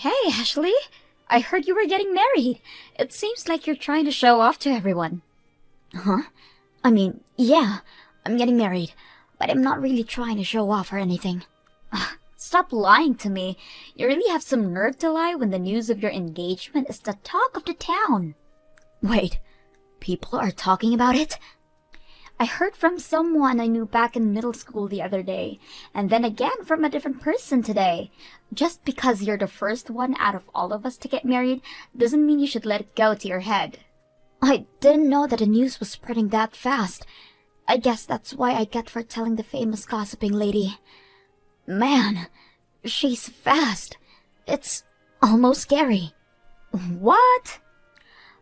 Hey, Ashley. I heard you were getting married. It seems like you're trying to show off to everyone. Huh? I mean, yeah, I'm getting married, but I'm not really trying to show off or anything. Stop lying to me. You really have some nerve to lie when the news of your engagement is the talk of the town. Wait, people are talking about it? I heard from someone I knew back in middle school the other day, and then again from a different person today. Just because you're the first one out of all of us to get married doesn't mean you should let it go to your head. I didn't know that the news was spreading that fast. I guess that's why I get for telling the famous gossiping lady. Man, she's fast. It's almost scary. What?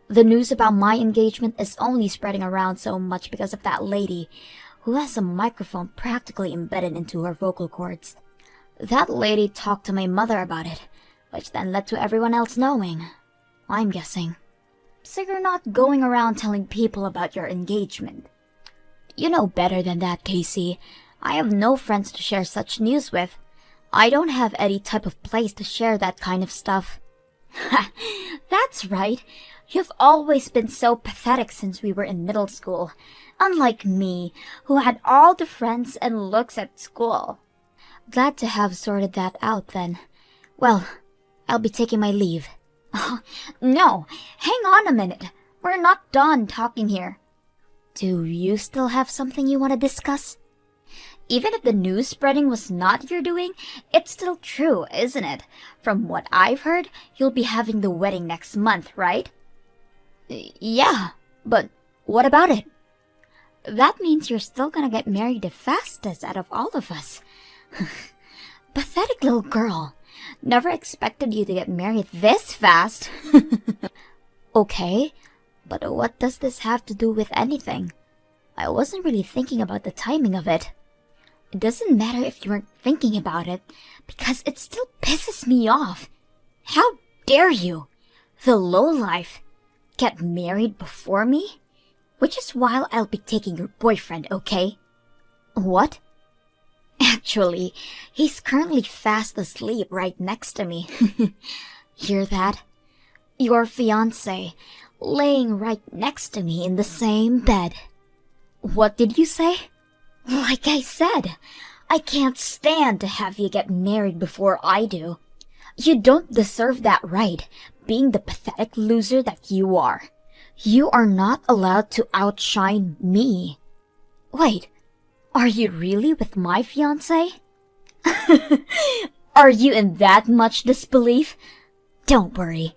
The news about my engagement is only spreading around so much because of that lady, who has a microphone practically embedded into her vocal cords. That lady talked to my mother about it, which then led to everyone else knowing. I'm guessing. So you're not going around telling people about your engagement? You know better than that, Casey. I have no friends to share such news with. I don't have any type of place to share that kind of stuff. Ha! That's right. You've always been so pathetic since we were in middle school. Unlike me, who had all the friends and looks at school. Glad to have sorted that out then. Well, I'll be taking my leave. No, hang on a minute. We're not done talking here. Do you still have something you want to discuss? Even if the news spreading was not your doing, it's still true, isn't it? From what I've heard, you'll be having the wedding next month, right? Yeah, but what about it? That means you're still gonna get married the fastest out of all of us. Pathetic little girl. Never expected you to get married this fast. Okay, but what does this have to do with anything? I wasn't really thinking about the timing of it. It doesn't matter if you weren't thinking about it, because it still pisses me off. How dare you, the lowlife, get married before me? Which is why I'll be taking your boyfriend, okay? What? Actually, he's currently fast asleep right next to me. Hear that? Your fiancé, laying right next to me in the same bed. What did you say? Like I said, I can't stand to have you get married before I do. You don't deserve that right, being the pathetic loser that you are. You are not allowed to outshine me. Wait, are you really with my fiancé? Are you in that much disbelief? Don't worry,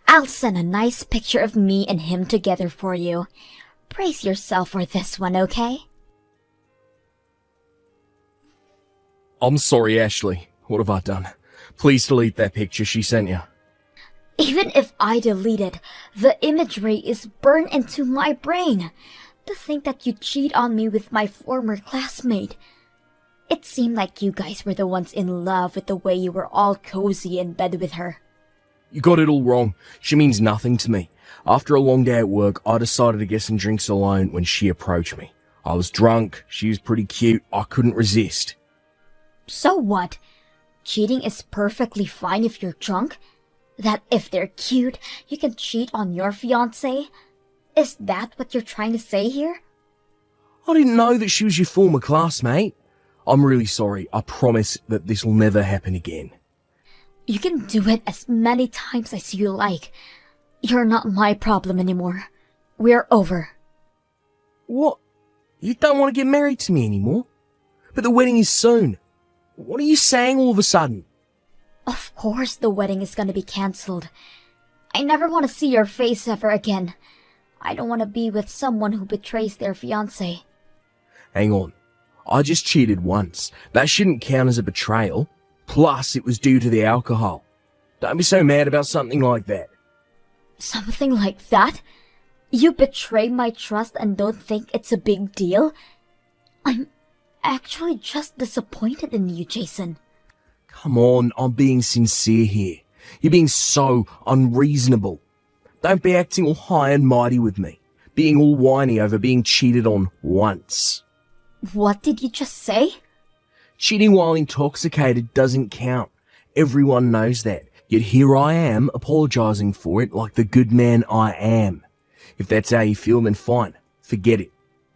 I'll send a nice picture of me and him together for you. Brace yourself for this one, okay? I'm sorry, Ashley. What have I done? Please delete that picture she sent you. Even if I delete it, the imagery is burned into my brain. To think that you cheat on me with my former classmate. It seemed like you guys were the ones in love with the way you were all cozy in bed with her. You got it all wrong. She means nothing to me. After a long day at work, I decided to get some drinks alone when she approached me. I was drunk, she was pretty cute, I couldn't resist. So what? Cheating is perfectly fine if you're drunk? That if they're cute, you can cheat on your fiancé? Is that what you're trying to say here? I didn't know that she was your former classmate. I'm really sorry. I promise that this will never happen again. You can do it as many times as you like. You're not my problem anymore. We're over. What? You don't want to get married to me anymore? But the wedding is soon. What are you saying all of a sudden? Of course the wedding is gonna be cancelled. I never want to see your face ever again. I don't want to be with someone who betrays their fiancé. Hang on. I just cheated once. That shouldn't count as a betrayal. Plus, it was due to the alcohol. Don't be so mad about something like that. Something like that? You betray my trust and don't think it's a big deal? I'm actually just disappointed in you, Jason. Come on, I'm being sincere here. You're being so unreasonable. Don't be acting all high and mighty with me. Being all whiny over being cheated on once. What did you just say? Cheating while intoxicated doesn't count. Everyone knows that. Yet here I am, apologising for it like the good man I am. If that's how you feel, then fine. Forget it.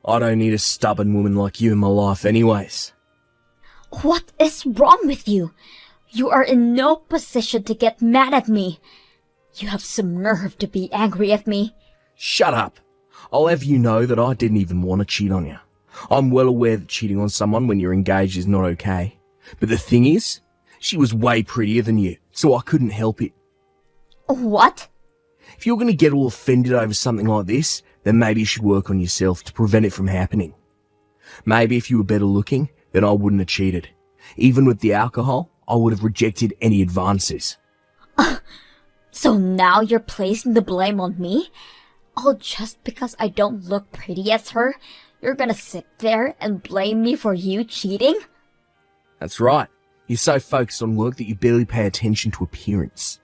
I don't need a stubborn woman like you in my life anyways. What is wrong with you? You are in no position to get mad at me. You have some nerve to be angry at me. Shut up. I'll have you know that I didn't even want to cheat on you. I'm well aware that cheating on someone when you're engaged is not okay. But the thing is, she was way prettier than you, so I couldn't help it. What? If you're going to get all offended over something like this, then maybe you should work on yourself to prevent it from happening. Maybe if you were better looking, then I wouldn't have cheated. Even with the alcohol, I would have rejected any advances. So now you're placing the blame on me? All just because I don't look pretty as her? You're gonna sit there and blame me for you cheating? That's right. You're so focused on work that you barely pay attention to appearance.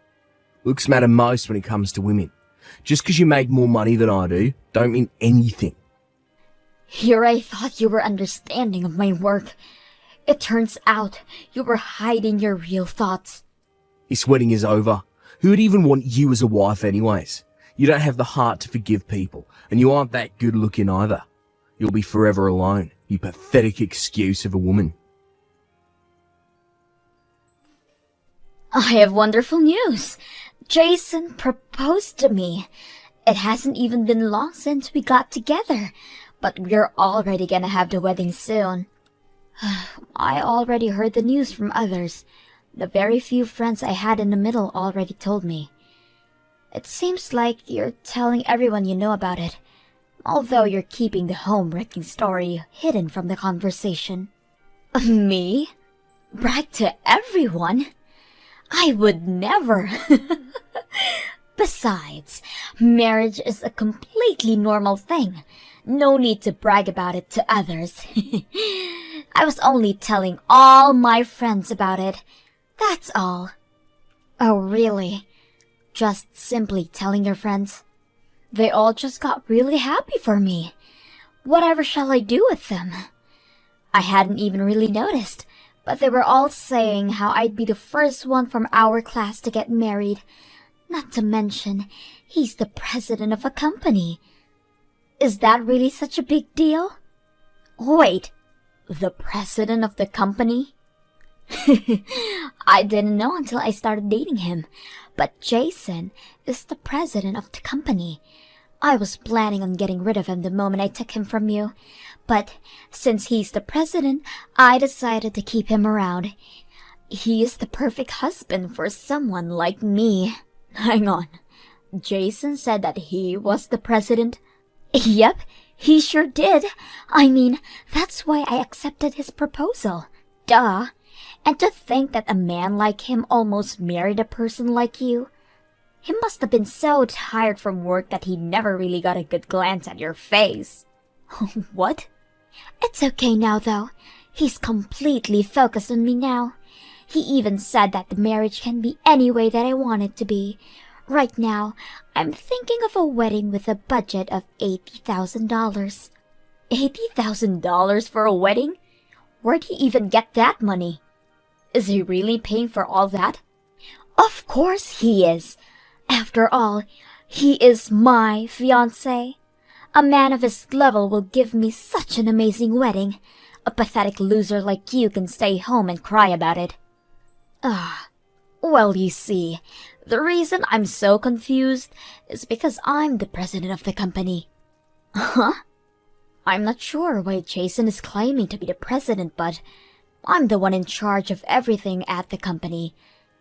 Looks matter most when it comes to women. Just because you make more money than I do, don't mean anything. Here I thought you were understanding of my work. It turns out you were hiding your real thoughts. This wedding is over. Who would even want you as a wife anyways? You don't have the heart to forgive people, and you aren't that good looking either. You'll be forever alone, you pathetic excuse of a woman. I have wonderful news. Jason proposed to me. It hasn't even been long since we got together, but we're already gonna have the wedding soon. I already heard the news from others. The very few friends I had in the middle already told me. It seems like you're telling everyone you know about it, although you're keeping the home-wrecking story hidden from the conversation. Me? Brag to everyone? I would never. Besides, marriage is a completely normal thing. No need to brag about it to others. I was only telling all my friends about it. That's all. Oh, really? Just simply telling your friends? They all just got really happy for me. Whatever shall I do with them? I hadn't even really noticed, but they were all saying how I'd be the first one from our class to get married. Not to mention, he's the president of a company. Is that really such a big deal? Wait, the president of the company? I didn't know until I started dating him, but Jason is the president of the company. I was planning on getting rid of him the moment I took him from you, but since he's the president, I decided to keep him around. He is the perfect husband for someone like me. Hang on, Jason said that he was the president? Yep, he sure did. I mean, that's why I accepted his proposal. Duh. And to think that a man like him almost married a person like you. He must have been so tired from work that he never really got a good glance at your face. What? It's okay now, though. He's completely focused on me now. He even said that the marriage can be any way that I want it to be. Right now, I'm thinking of a wedding with a budget of $80,000. $80,000 for a wedding? Where'd he even get that money? Is he really paying for all that? Of course he is. After all, he is my fiancé. A man of his level will give me such an amazing wedding. A pathetic loser like you can stay home and cry about it. Well, you see, the reason I'm so confused is because I'm the president of the company. Huh? I'm not sure why Jason is claiming to be the president, but I'm the one in charge of everything at the company.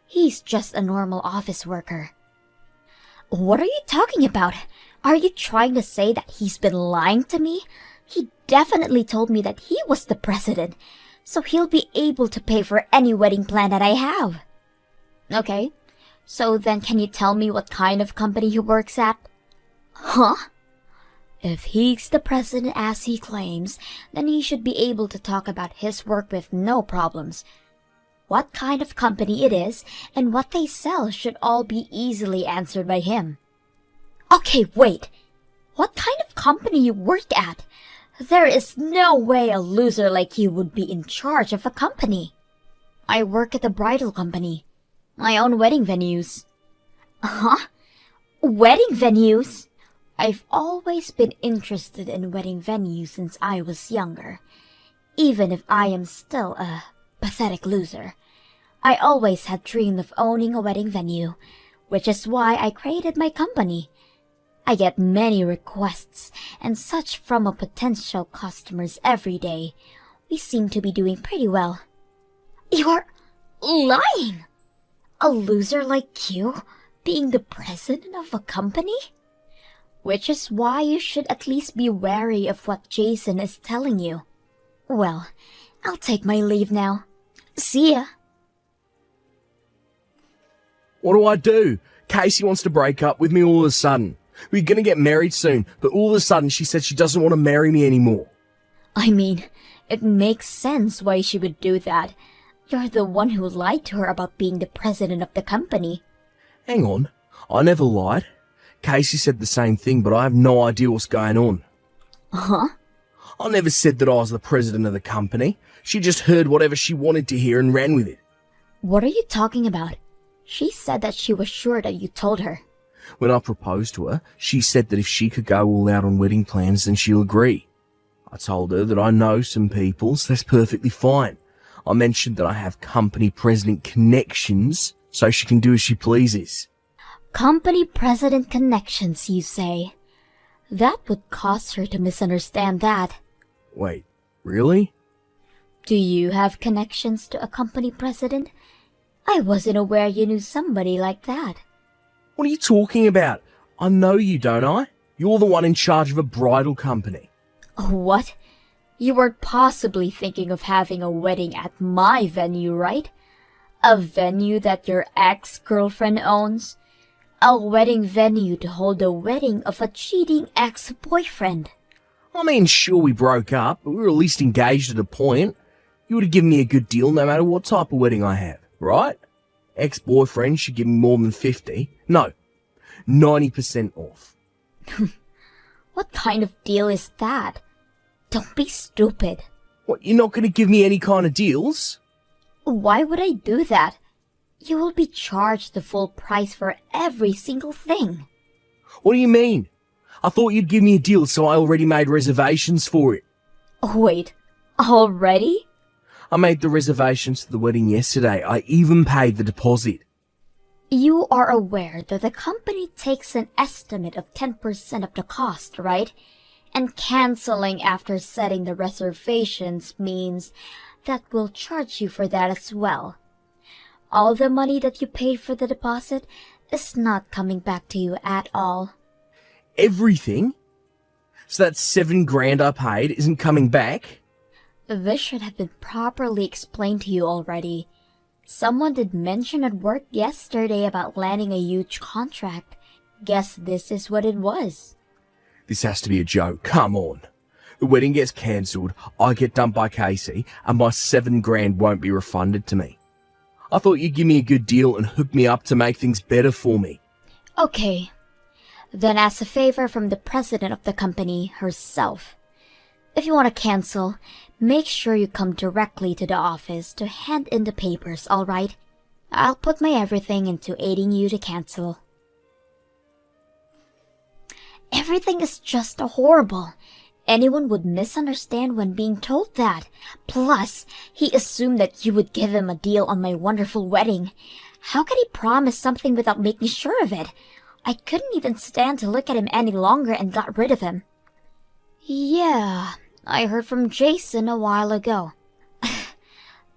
He's just a normal office worker. What are you talking about? Are you trying to say that he's been lying to me? He definitely told me that he was the president, so he'll be able to pay for any wedding plan that I have. Okay, so then can you tell me what kind of company he works at? Huh? If he's the president as he claims, then he should be able to talk about his work with no problems. What kind of company it is and what they sell should all be easily answered by him. Okay, wait. What kind of company you work at? There is no way a loser like you would be in charge of a company. I work at a bridal company. My own wedding venues. Huh? Wedding venues? I've always been interested in wedding venues since I was younger. Even if I am still a pathetic loser, I always had dreamed of owning a wedding venue, which is why I created my company. I get many requests and such from a potential customers every day. We seem to be doing pretty well. You're lying! A loser like you being the president of a company? Which is why you should at least be wary of what Jason is telling you. Well, I'll take my leave now. See ya. What do? Casey wants to break up with me all of a sudden. We're gonna get married soon, but all of a sudden she said she doesn't want to marry me anymore. I mean, it makes sense why she would do that. You're the one who lied to her about being the president of the company. Hang on, I never lied. Casey said the same thing, but I have no idea what's going on. Huh? I never said that I was the president of the company. She just heard whatever she wanted to hear and ran with it. What are you talking about? She said that she was sure that you told her. When I proposed to her, she said that if she could go all out on wedding plans, then she'll agree. I told her that I know some people, so that's perfectly fine. I mentioned that I have company president connections, so she can do as she pleases. Company president connections, you say? That would cause her to misunderstand that. Wait, really? Do you have connections to a company president? I wasn't aware you knew somebody like that. What are you talking about? I know you, don't I? You're the one in charge of a bridal company. What? You weren't possibly thinking of having a wedding at my venue, right? A venue that your ex-girlfriend owns? A wedding venue to hold the wedding of a cheating ex-boyfriend. I mean, sure, we broke up, but we were at least engaged at a point. You would have given me a good deal no matter what type of wedding I have, right? Ex-boyfriend should give me more than 50. No, 90% off. What kind of deal is that? Don't be stupid. What, you're not going to give me any kind of deals? Why would I do that? You will be charged the full price for every single thing. What do you mean? I thought you'd give me a deal, so I already made reservations for it. Wait, already? I made the reservations for the wedding yesterday. I even paid the deposit. You are aware that the company takes an estimate of 10% of the cost, right? And canceling after setting the reservations means that we'll charge you for that as well. All the money that you paid for the deposit is not coming back to you at all. Everything? So that $7,000 I paid isn't coming back? This should have been properly explained to you already. Someone did mention at work yesterday about landing a huge contract. Guess this is what it was. This has to be a joke. Come on. The wedding gets cancelled, I get dumped by Casey, and my $7,000 won't be refunded to me. I thought you'd give me a good deal and hook me up to make things better for me. Okay. Then as a favor from the president of the company herself, if you want to cancel, make sure you come directly to the office to hand in the papers, alright? I'll put my everything into aiding you to cancel. Everything is just horrible. Anyone would misunderstand when being told that. Plus, he assumed that you would give him a deal on my wonderful wedding. How could he promise something without making sure of it? I couldn't even stand to look at him any longer and got rid of him. Yeah, I heard from Jason a while ago.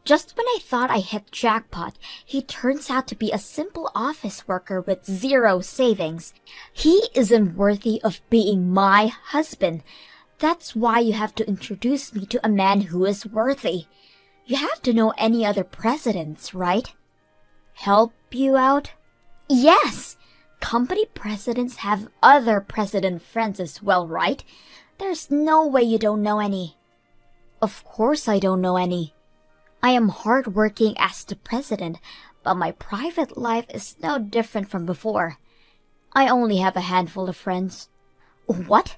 Just when I thought I hit jackpot, he turns out to be a simple office worker with zero savings. He isn't worthy of being my husband. That's why you have to introduce me to a man who is worthy. You have to know any other presidents, right? Help you out? Yes! Company presidents have other president friends as well, right? There's no way you don't know any. Of course I don't know any. I am hardworking as the president, but my private life is no different from before. I only have a handful of friends. What?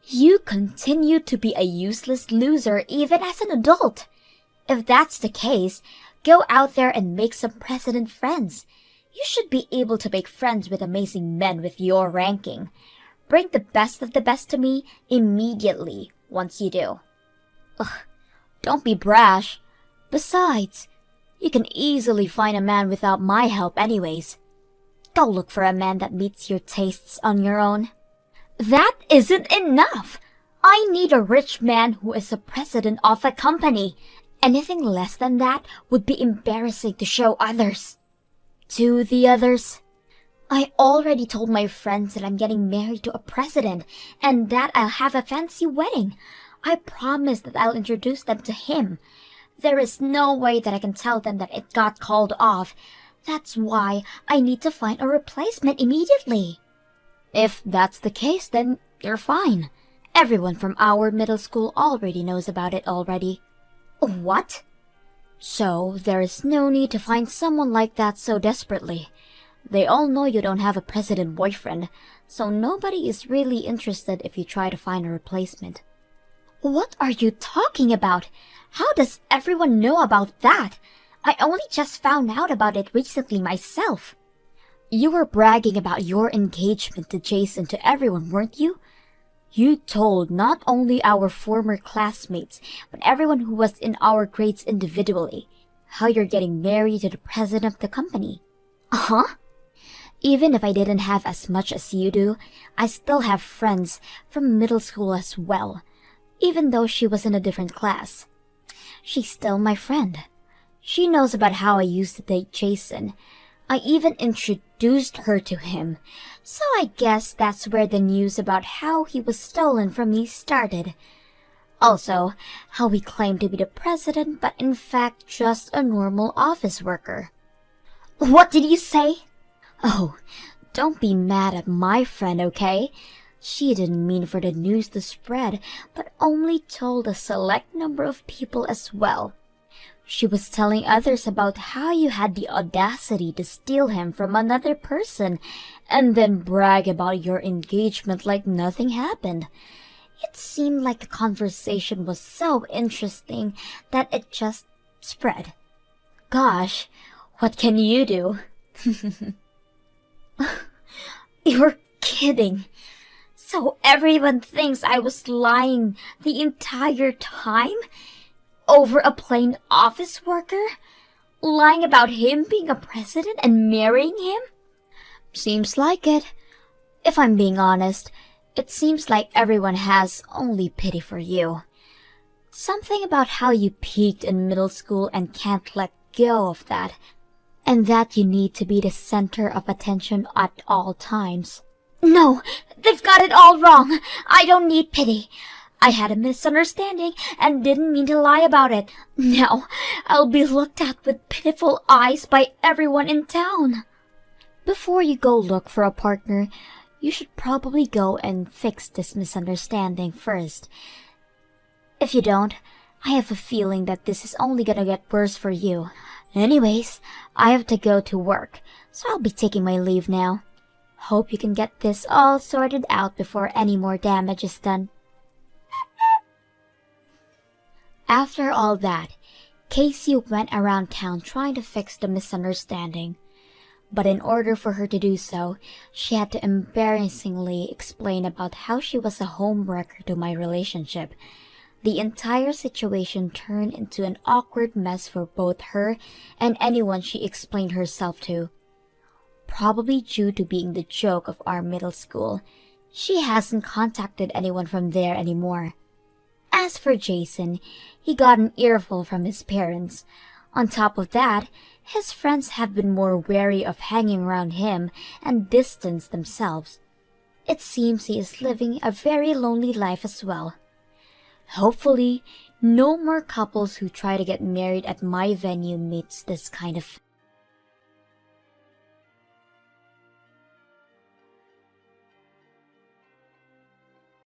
You continue to be a useless loser even as an adult. If that's the case, Go out there and make some president friends. You should be able to make friends with amazing men with your ranking. Bring the best of the best to me immediately once you do. Ugh, don't be brash. Besides, you can easily find a man without my help anyways. Go look for a man that meets your tastes on your own. That isn't enough. I need a rich man who is the president of a company. Anything less than that would be embarrassing to show others. To the others? I already told my friends that I'm getting married to a president and that I'll have a fancy wedding. I promise that I'll introduce them to him. There is no way that I can tell them that it got called off. That's why I need to find a replacement immediately. If that's the case, then you're fine. Everyone from our middle school already knows about it already. What? So there is no need to find someone like that so desperately. They all know you don't have a president boyfriend, so nobody is really interested if you try to find a replacement. What are you talking about? How does everyone know about that? I only just found out about it recently myself. You were bragging about your engagement to Jason to everyone, weren't you? You told not only our former classmates, but everyone who was in our grades individually, how you're getting married to the president of the company. Uh-huh. Even if I didn't have as much as you do, I still have friends from middle school as well, even though she was in a different class. She's still my friend. She knows about how I used to date Jason. I even introduced her to him, so I guess that's where the news about how he was stolen from me started. Also, how he claimed to be the president but in fact just a normal office worker. What did you say? Oh, don't be mad at my friend, okay? She didn't mean for the news to spread, but only told a select number of people as well. She was telling others about how you had the audacity to steal him from another person and then brag about your engagement like nothing happened. It seemed like the conversation was so interesting that it just spread. Gosh, what can you do? You're kidding. So everyone thinks I was lying the entire time? Over a plain office worker? Lying about him being a president and marrying him? Seems like it. If I'm being honest, it seems like everyone has only pity for you. Something about how you peaked in middle school and can't let go of that, and that you need to be the center of attention at all times. No, they've got it all wrong. I don't need pity. I had a misunderstanding and didn't mean to lie about it. Now, I'll be looked at with pitiful eyes by everyone in town. Before you go look for a partner, you should probably go and fix this misunderstanding first. If you don't, I have a feeling that this is only gonna get worse for you. Anyways, I have to go to work, so I'll be taking my leave now. Hope you can get this all sorted out before any more damage is done. After all that, Casey went around town trying to fix the misunderstanding. But in order for her to do so, she had to embarrassingly explain about how she was a homewrecker to my relationship. The entire situation turned into an awkward mess for both her and anyone she explained herself to. Probably due to being the joke of our middle school, she hasn't contacted anyone from there anymore. As for Jason, he got an earful from his parents. On top of that, his friends have been more wary of hanging around him and distanced themselves. It seems he is living a very lonely life as well. Hopefully, no more couples who try to get married at my venue meets this kind of